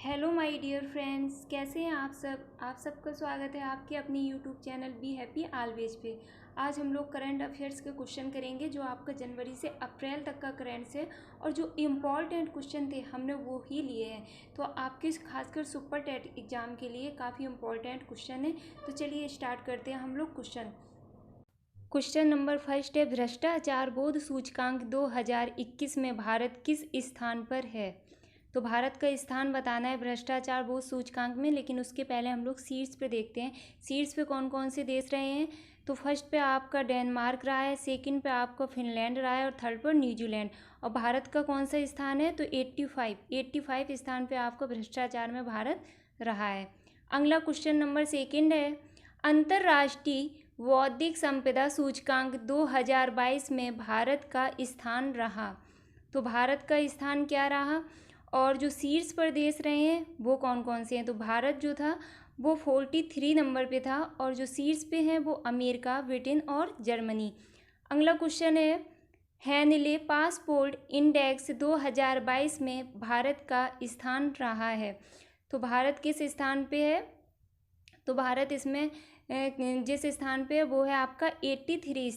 Hello my dear friends, कैसे हैं आप सबका स्वागत है आपके अपनी YouTube channel be happy always पे। आज हम लोग करंट अफेयर्स के क्वेश्चन करेंगे जो आपका जनवरी से अप्रैल तक का करंट्स है और जो इम्पॉर्टेंट क्वेश्चन थे हमने वो ही लिए हैं। तो आपके खासकर सुपर टेट एग्ज़ाम के लिए काफ़ी इम्पॉर्टेंट क्वेश्चन है। तो चलिए स्टार्ट करते हैं हम लोग क्वेश्चन नंबर फर्स्ट है, भ्रष्टाचार बोध सूचकांक 2021 में भारत किस स्थान पर है। तो भारत का स्थान बताना है भ्रष्टाचार बोध सूचकांक में, लेकिन उसके पहले हम लोग शीर्ष पे देखते हैं। शीर्ष पे कौन कौन से देश रहे हैं। तो फर्स्ट पे आपका डेनमार्क रहा है, सेकंड पे आपका फिनलैंड रहा है और थर्ड पर न्यूजीलैंड। और भारत का कौन सा स्थान है, तो 85 स्थान पे आपका भ्रष्टाचार में भारत रहा है। अगला क्वेश्चन नंबर सेकंड है, अंतर्राष्ट्रीय बौद्धिक संपदा सूचकांक 2022 में भारत का स्थान रहा। तो भारत का स्थान क्या रहा और जो शीर्ष पर देश रहे हैं वो कौन कौन से हैं। तो भारत जो था वो 43 नंबर पे था और जो शीर्ष पे हैं वो अमेरिका, ब्रिटेन और जर्मनी। अगला क्वेश्चन है, हैनले पासपोर्ट इंडेक्स 2022 में भारत का स्थान रहा है। तो भारत किस स्थान पे है, तो भारत इसमें जिस स्थान पे है वो है आपका 83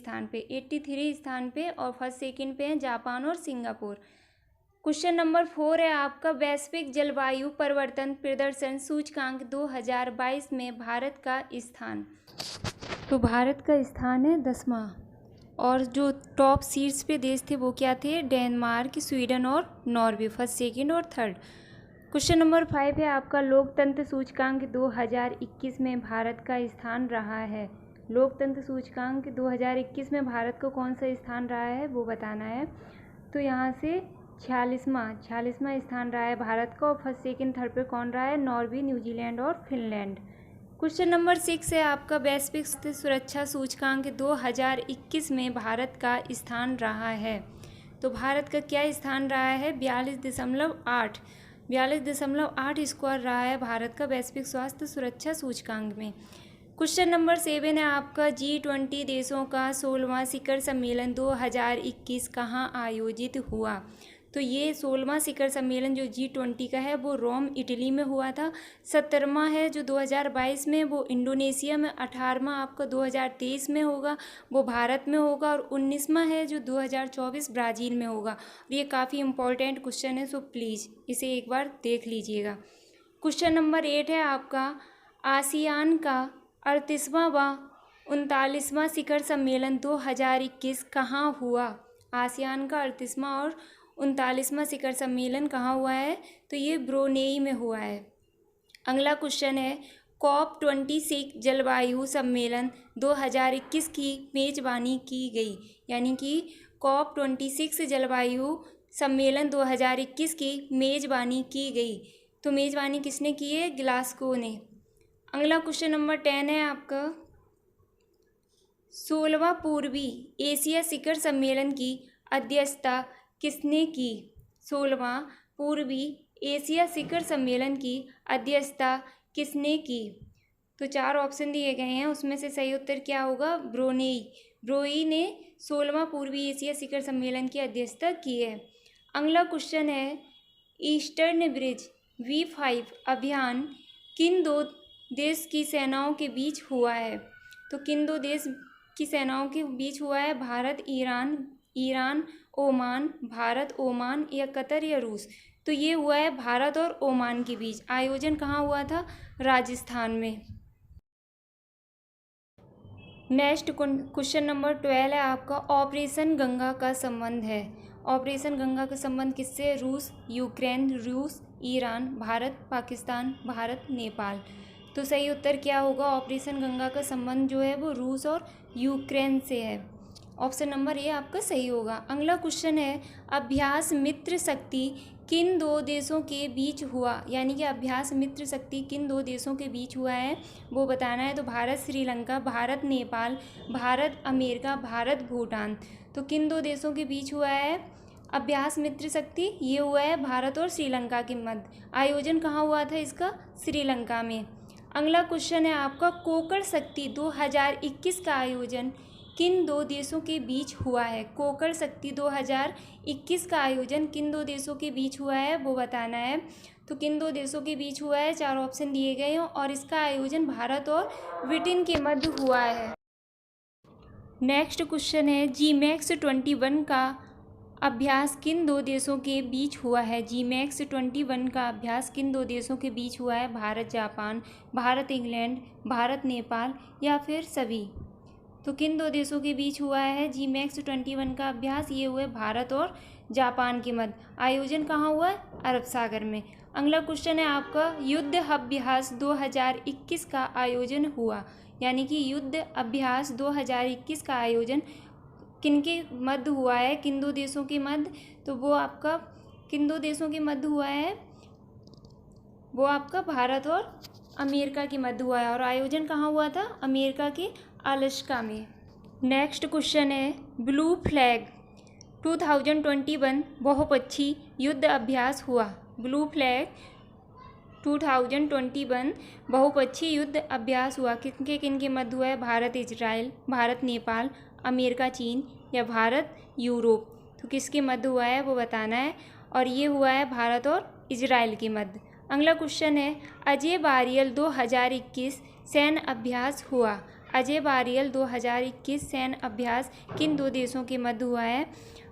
स्थान पे और फर्स्ट सेकंड पे है जापान और सिंगापुर। क्वेश्चन नंबर 4 है आपका, वैश्विक जलवायु परिवर्तन प्रदर्शन सूचकांक 2022 में भारत का स्थान। तो भारत का स्थान है 10वां और जो टॉप शीर्ष पे देश थे वो क्या थे, डेनमार्क, स्वीडन और नॉर्वे, फर्स्ट सेकंड और थर्ड। क्वेश्चन नंबर 5 है आपका, लोकतंत्र सूचकांक 2021 में भारत का स्थान रहा है। लोकतंत्र सूचकांक 2021 में भारत का कौन सा स्थान रहा है वो बताना है। तो यहाँ से 46वां स्थान रहा है भारत का और फर्स्ट सेकंड थर्ड पे कौन रहा है, नॉर्वे, न्यूजीलैंड और फिनलैंड। क्वेश्चन नंबर 6 है आपका, वैश्विक सुरक्षा सूचकांक 2021 में भारत का स्थान रहा है। तो भारत का क्या स्थान रहा है, 42.8 स्कोर रहा है भारत का वैश्विक स्वास्थ्य सुरक्षा सूचकांक में। क्वेश्चन नंबर 7 है आपका, G20 देशों का 16वां शिखर सम्मेलन 2021 कहाँ आयोजित हुआ। तो ये 16वां शिखर सम्मेलन जो G20 का है वो रोम, इटली में हुआ था। 17वां है जो 2022 में वो इंडोनेशिया में, 18वां आपका 2023 में होगा वो भारत में होगा और 19वां है जो 2024 ब्राज़ील में होगा। और ये काफ़ी इंपॉर्टेंट क्वेश्चन है, सो प्लीज़ इसे एक बार देख लीजिएगा। क्वेश्चन नंबर 8 है आपका, आसियान का 38वां व 39वां शिखर सम्मेलन 2021 कहाँ हुआ। आसियान का 38वां और 39वां शिखर सम्मेलन कहाँ हुआ है, तो ये ब्रुनेई में हुआ है। अगला क्वेश्चन है, COP26 जलवायु सम्मेलन 2021 की मेजबानी की गई, यानी कि COP26 जलवायु सम्मेलन 2021 की मेजबानी की गई। तो मेजबानी किसने की है, ग्लासगो ने। अगला क्वेश्चन नंबर 10 है आपका, 16वां पूर्वी एशिया शिखर सम्मेलन की अध्यक्षता किसने की। 16वां पूर्वी एशिया शिखर सम्मेलन की अध्यक्षता किसने की। तो 4 ऑप्शन दिए गए हैं, उसमें से सही उत्तर क्या होगा, ब्रुनेई ने 16वां पूर्वी एशिया शिखर सम्मेलन की अध्यक्षता की है। अगला क्वेश्चन है, ईस्टर्न ब्रिज V5 अभियान किन दो देश की सेनाओं के बीच हुआ है। तो किन दो देश की सेनाओं के बीच हुआ है, Bharat Iran Oman, Bharat Oman या कतर या रूस। तो ये हुआ है भारत और ओमान के बीच। आयोजन कहाँ हुआ था, राजस्थान में। नेक्स्ट क्वेश्चन नंबर 12 है आपका, ऑपरेशन गंगा का संबंध है। ऑपरेशन गंगा का संबंध किससे, रूस, यूक्रेन, रूस, ईरान, भारत, पाकिस्तान, भारत, नेपाल। तो सही उत्तर क्या होगा, ऑपरेशन गंगा का संबंध जो है वो रूस और यूक्रेन से है। ऑप्शन नंबर ए आपका सही होगा। अगला क्वेश्चन है, अभ्यास मित्र शक्ति किन दो देशों के बीच हुआ, यानी कि अभ्यास मित्र शक्ति किन दो देशों के बीच हुआ है वो बताना है। तो भारत श्रीलंका, भारत नेपाल, भारत अमेरिका, भारत भूटान। तो किन दो देशों के बीच हुआ है अभ्यास मित्र शक्ति, ये हुआ है भारत और श्रीलंका के मध्य। आयोजन कहाँ हुआ था इसका, श्रीलंका में। अगला क्वेश्चन है आपका, कोकण शक्ति 2021 का आयोजन किन दो देशों के बीच हुआ है? कोकर शक्ति 2021 का आयोजन किन दो देशों के बीच हुआ है वो बताना है। तो किन दो देशों के बीच हुआ है, 4 ऑप्शन दिए गए हैं और इसका आयोजन भारत और ब्रिटेन के मध्य हुआ है। नेक्स्ट क्वेश्चन है GMAX 21 का अभ्यास किन दो देशों के बीच हुआ है? GMAX 21 का अभ्यास किन दो देशों के बीच हुआ है? भारत जापान, भारत इंग्लैंड, भारत नेपाल या फिर सभी? तो किन दो देशों के बीच हुआ है GMAX 21 का अभ्यास? ये हुआ है भारत और जापान के मध्य। आयोजन कहाँ हुआ है? अरब सागर में। अगला क्वेश्चन है आपका युद्ध अभ्यास 2021 का आयोजन हुआ, यानी कि युद्ध अभ्यास 2021 का आयोजन किनके मध्य हुआ है, किन दो देशों के मध्य? तो वो आपका किन दो देशों के मध्य हुआ है? वो आपका भारत और अमेरिका के मध्य हुआ है और आयोजन कहाँ हुआ था? अमेरिका के अलास्का में। नेक्स्ट क्वेश्चन है ब्लू फ्लैग 2021 बहुपक्षीय युद्ध अभ्यास हुआ। ब्लू फ्लैग 2021 बहुपक्षीय युद्ध अभ्यास हुआ किनके मध्य हुआ है? भारत इजराइल, भारत नेपाल, अमेरिका चीन या भारत यूरोप? तो किसके मध्य हुआ है वो बताना है और ये हुआ है भारत और इजराइल के मध्य। अगला क्वेश्चन है अजय बारियल 2021 सैन्य अभ्यास हुआ। अजय बारियल 2021 सैन्य अभ्यास किन दो देशों के मध्य हुआ है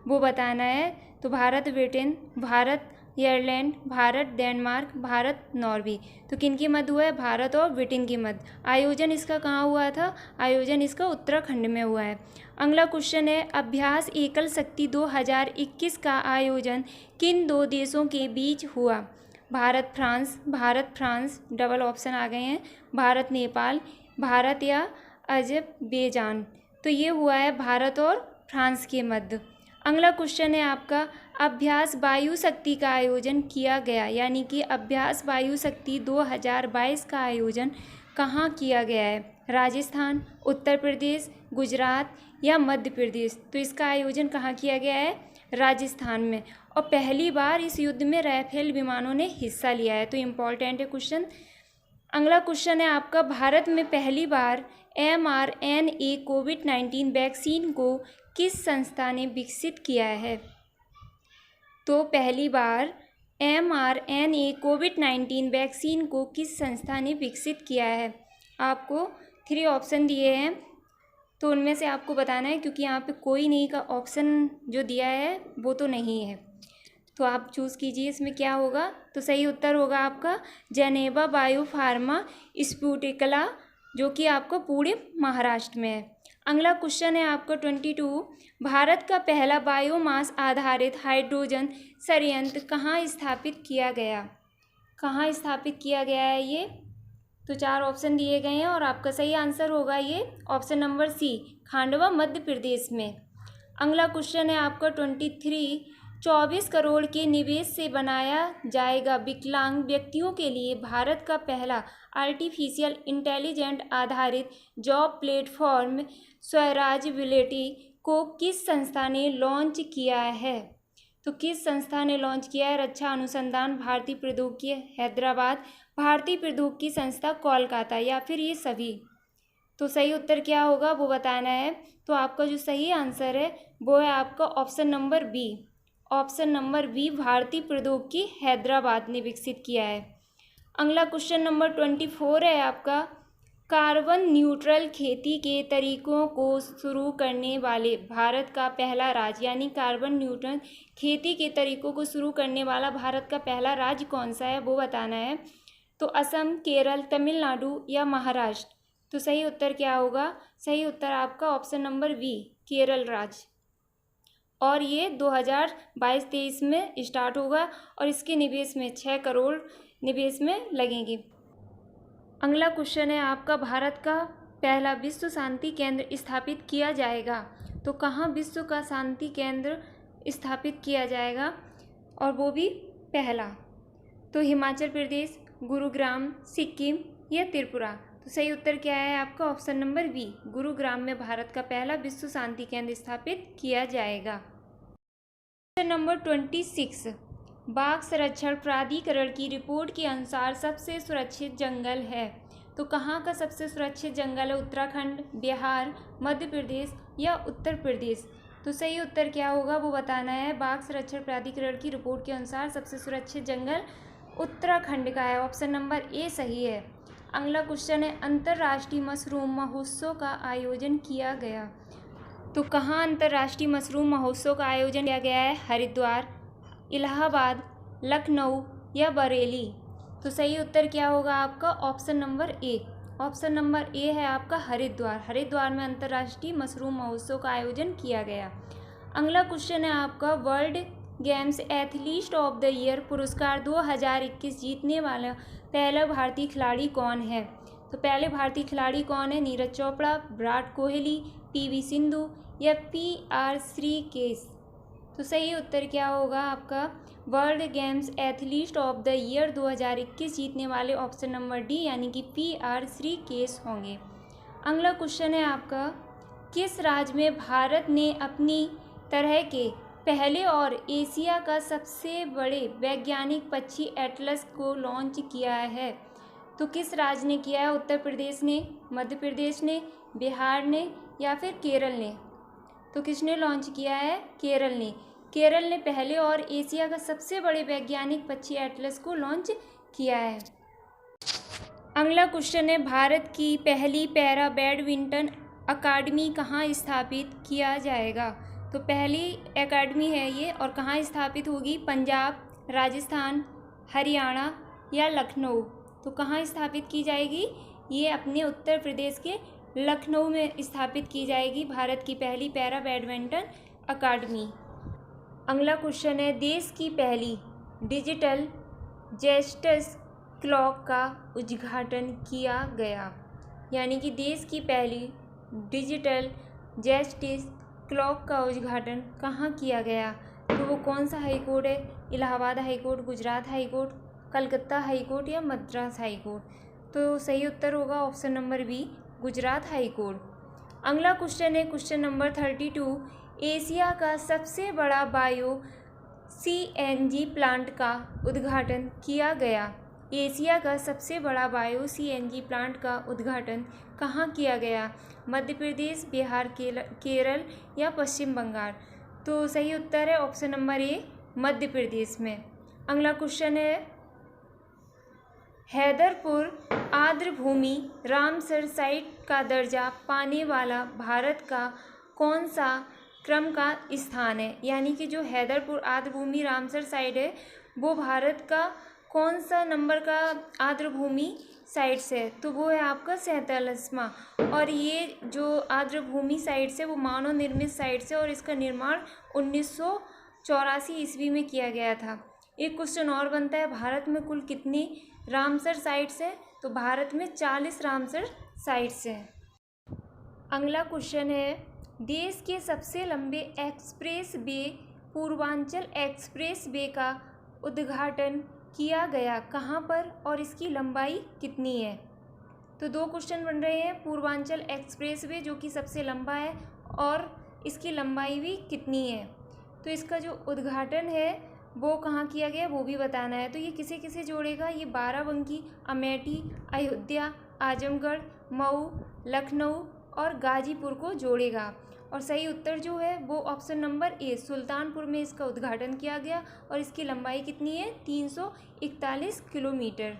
वो बताना है। तो Bharat Britain, Bharat Ireland, Bharat Denmark, Bharat Norway. तो किन के मध्य हुआ है? भारत और ब्रिटेन के मध्य। आयोजन इसका कहाँ हुआ था? आयोजन इसका उत्तराखंड में हुआ है। अगला क्वेश्चन है अभ्यास एकल शक्ति 2021 का आयोजन किन दो देशों के बीच हुआ? भारत फ्रांस डबल ऑप्शन आ गए हैं, भारत नेपाल, भारत या अजरबैजान। तो ये हुआ है भारत और फ्रांस के मध्य। अगला क्वेश्चन है आपका अभ्यास वायु शक्ति का आयोजन किया गया, यानी कि अभ्यास वायु शक्ति 2022 का आयोजन कहाँ किया गया है? राजस्थान, उत्तर प्रदेश, गुजरात या मध्य प्रदेश? तो इसका आयोजन कहाँ किया गया है? राजस्थान में। और पहली बार इस युद्ध में राफेल विमानों ने हिस्सा लिया है, तो इम्पॉर्टेंट है क्वेश्चन। अगला क्वेश्चन है आपका भारत में पहली बार mRNA कोविड-19 वैक्सीन को किस संस्था ने विकसित किया है? तो पहली बार mRNA कोविड-19 वैक्सीन को किस संस्था ने विकसित किया है? आपको 3 ऑप्शन दिए हैं, तो उनमें से आपको बताना है, क्योंकि यहाँ पे कोई नहीं का ऑप्शन जो दिया है वो तो नहीं है, तो आप चूज़ कीजिए इसमें क्या होगा। तो सही उत्तर होगा आपका जेनेवा बायो फार्मा स्पुटिकला, जो कि आपको पूरे महाराष्ट्र में है। अगला क्वेश्चन है आपका 22 भारत का पहला बायोमास आधारित हाइड्रोजन संयंत्र कहाँ स्थापित किया गया? कहाँ स्थापित किया गया है ये? तो 4 ऑप्शन दिए गए हैं और आपका सही आंसर होगा ये option number C, Khandwa Madhya Pradesh में। अगला क्वेश्चन है आपका 23 24 करोड़ के निवेश से बनाया जाएगा विकलांग व्यक्तियों के लिए भारत का पहला आर्टिफिशियल इंटेलिजेंट आधारित जॉब प्लेटफॉर्म स्वराजबिलिटी को किस संस्था ने लॉन्च किया है? तो किस संस्था ने लॉन्च किया है? रक्षा अनुसंधान, भारतीय प्रौद्योगिकी हैदराबाद, भारतीय प्रौद्योगिकी संस्था कोलकाता या फिर ये सभी? तो सही उत्तर क्या होगा वो बताना है। तो आपका जो सही आंसर है वो है आपका option number B. Option number B भारतीय प्रौद्योगिकी हैदराबाद ने विकसित किया है। अगला क्वेश्चन नंबर 24 है आपका कार्बन न्यूट्रल खेती के तरीकों को शुरू करने वाले भारत का पहला राज्य, यानी कार्बन न्यूट्रल खेती के तरीकों को शुरू करने वाला भारत का पहला राज्य कौन सा है वो बताना है। तो असम, केरल, तमिलनाडु या महाराष्ट्र? तो सही उत्तर क्या होगा? सही उत्तर आपका ऑप्शन नंबर बी केरल राज्य। और ये 2022-23 में स्टार्ट होगा और इसके निवेश में 6 करोड़ निवेश में लगेंगे। अगला क्वेश्चन है आपका भारत का पहला विश्व शांति केंद्र स्थापित किया जाएगा। तो कहाँ विश्व का शांति केंद्र स्थापित किया जाएगा और वो भी पहला? तो हिमाचल प्रदेश, गुरुग्राम, सिक्किम या त्रिपुरा? तो सही उत्तर क्या है आपका ऑप्शन नंबर बी गुरुग्राम में भारत का पहला विश्व शांति केंद्र स्थापित किया जाएगा। क्वेश्चन नंबर 26 बाघ संरक्षण प्राधिकरण की रिपोर्ट के अनुसार सबसे सुरक्षित जंगल है। तो कहाँ का सबसे सुरक्षित जंगल है? उत्तराखंड, बिहार, मध्य प्रदेश या उत्तर प्रदेश? तो सही उत्तर क्या होगा वो बताना है। बाघ संरक्षण प्राधिकरण की रिपोर्ट के अनुसार सबसे सुरक्षित जंगल उत्तराखंड का है। ऑप्शन नंबर ए सही है। अगला क्वेश्चन है, अंतर्राष्ट्रीय मशरूम महोत्सव का आयोजन किया गया। तो कहाँ अंतर्राष्ट्रीय मशरूम महोत्सव का आयोजन किया गया है? हरिद्वार, इलाहाबाद, लखनऊ या बरेली? तो सही उत्तर क्या होगा आपका? Option number A. Option number A है आपका हरिद्वार। हरिद्वार में अंतर्राष्ट्रीय मशरूम महोत्सव का आयोजन किया गया। अगला क्वेश्चन है आपका, world games athlete of the year पुरस्कार 2021 जीतने वाला पहला भारतीय खिलाड़ी कौन है? तो पहले भारतीय खिलाड़ी कौन है? नीरज चोपड़ा, विराट कोहली, पीवी सिंधु या पीआर श्रीकेश? तो सही उत्तर क्या होगा आपका? World games athlete of the year 2021 जीतने वाले ऑप्शन नंबर डी यानी कि पीआर श्रीकेश होंगे। अगला क्वेश्चन है आपका, किस राज्य में भारत ने अपनी तरह के पहले और एशिया का सबसे बड़े वैज्ञानिक पक्षी एटलस को लॉन्च किया है? तो किस राज्य ने किया है? उत्तर प्रदेश ने, मध्य प्रदेश ने, बिहार ने या फिर केरल ने? तो किसने लॉन्च किया है? केरल ने। केरल ने पहले और एशिया का सबसे बड़े वैज्ञानिक पक्षी एटलस को लॉन्च किया है। अगला क्वेश्चन है, भारत की पहली पैरा बैडमिंटन अकादमी कहाँ स्थापित किया जाएगा? तो पहली एकेडमी है ये और कहाँ स्थापित होगी? पंजाब, राजस्थान, हरियाणा या लखनऊ? तो कहाँ स्थापित की जाएगी? ये अपने उत्तर प्रदेश के लखनऊ में स्थापित की जाएगी भारत की पहली पैरा बैडमिंटन अकादमी। अगला क्वेश्चन है, देश की पहली डिजिटल जस्टिस क्लॉक का उद्घाटन किया गया। यानी कि देश की पहली डिजिटल जस्टिस क्लॉक का उद्घाटन कहाँ किया गया? तो वो कौन सा हाई कोर्ट है? Allahabad high court, Gujarat high court, Calcutta high court या मद्रास हाई कोर्ट? तो सही उत्तर होगा option number B, Gujarat high court. अगला क्वेश्चन है क्वेश्चन नंबर 32, एशिया का सबसे बड़ा बायो सीएनजी प्लांट का उद्घाटन किया गया। एशिया का सबसे बड़ा बायो सीएनजी प्लांट का उद्घाटन कहाँ किया गया? मध्य प्रदेश, बिहार, केरल या पश्चिम बंगाल? तो सही उत्तर है option number A, Madhya Pradesh में। अगला क्वेश्चन है, हैदरपुर आर्द्रभूमि रामसर साइट का दर्जा पाने वाला भारत का कौन सा क्रम का स्थान है? यानी कि जो हैदरपुर आर्द्रभूमि रामसर साइट है वो भारत का कौन सा नंबर का आर्द्रभूमि साइट्स है? तो वो है आपका 47वां। और ये जो आर्द्रभूमि साइट्स है वो मानव निर्मित साइट्स है और इसका निर्माण 1984 ईस्वी में किया गया था। एक क्वेश्चन और बनता है, भारत में कुल कितनी रामसर साइट्स हैं? तो भारत में 40 रामसर साइट्स हैं। अगला क्वेश्चन है, देश के सबसे लंबे express way Purvanchal express way का उद्घाटन किया गया कहाँ पर और इसकी लंबाई कितनी है? तो दो क्वेश्चन बन रहे हैं, पूर्वांचल एक्सप्रेस वे जो कि सबसे लंबा है और इसकी लंबाई भी कितनी है। तो इसका जो उद्घाटन है वो कहाँ किया गया वो भी बताना है। तो ये किसे किसे जोड़ेगा? ये बाराबंकी, अमेठी, अयोध्या, आजमगढ़, मऊ, लखनऊ और गाजीपुर को जोड़ेगा। और सही उत्तर जो है वो ऑप्शन नंबर ए, सुल्तानपुर में इसका उद्घाटन किया गया और इसकी लंबाई कितनी है? 341 किलोमीटर।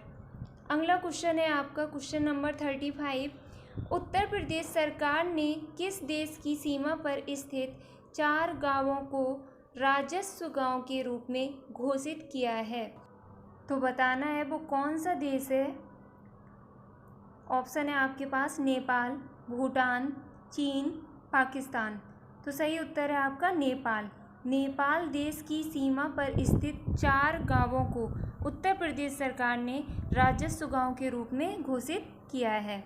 अगला क्वेश्चन है आपका क्वेश्चन नंबर 35, उत्तर प्रदेश सरकार ने किस देश की सीमा पर स्थित 4 गांवों को राजस्व गांव के रूप में घोषित किया है? तो बताना है वो कौन सा देश है। ऑप्शन है आपके पास नेपाल, भूटान, चीन, पाकिस्तान। तो सही उत्तर है आपका नेपाल। नेपाल देश की सीमा पर स्थित 4 गांवों को उत्तर प्रदेश सरकार ने राजस्व गांव के रूप में घोषित किया है।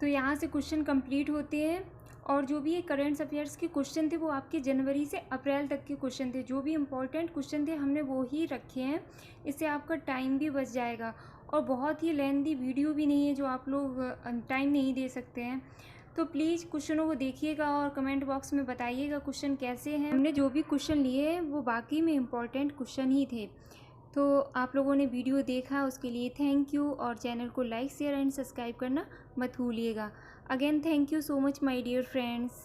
तो यहाँ से क्वेश्चन कंप्लीट होते हैं और जो भी ये करेंट अफेयर्स के क्वेश्चन थे वो आपके जनवरी से अप्रैल तक के क्वेश्चन थे। जो भी इम्पोर्टेंट क्वेश्चन थे हमने वो ही रखे हैं, इससे आपका टाइम भी बच जाएगा और बहुत ही लेंथी वीडियो भी नहीं है जो आप लोग टाइम नहीं दे सकते हैं। तो प्लीज़ क्वेश्चनों को देखिएगा और कमेंट बॉक्स में बताइएगा क्वेश्चन कैसे हैं। हमने जो भी क्वेश्चन लिए हैं वो बाकी में इम्पॉर्टेंट क्वेश्चन ही थे। तो आप लोगों ने वीडियो देखा उसके लिए थैंक यू, और चैनल को लाइक शेयर एंड सब्सक्राइब करना मत भूलिएगा। Again thank you so much my dear friends.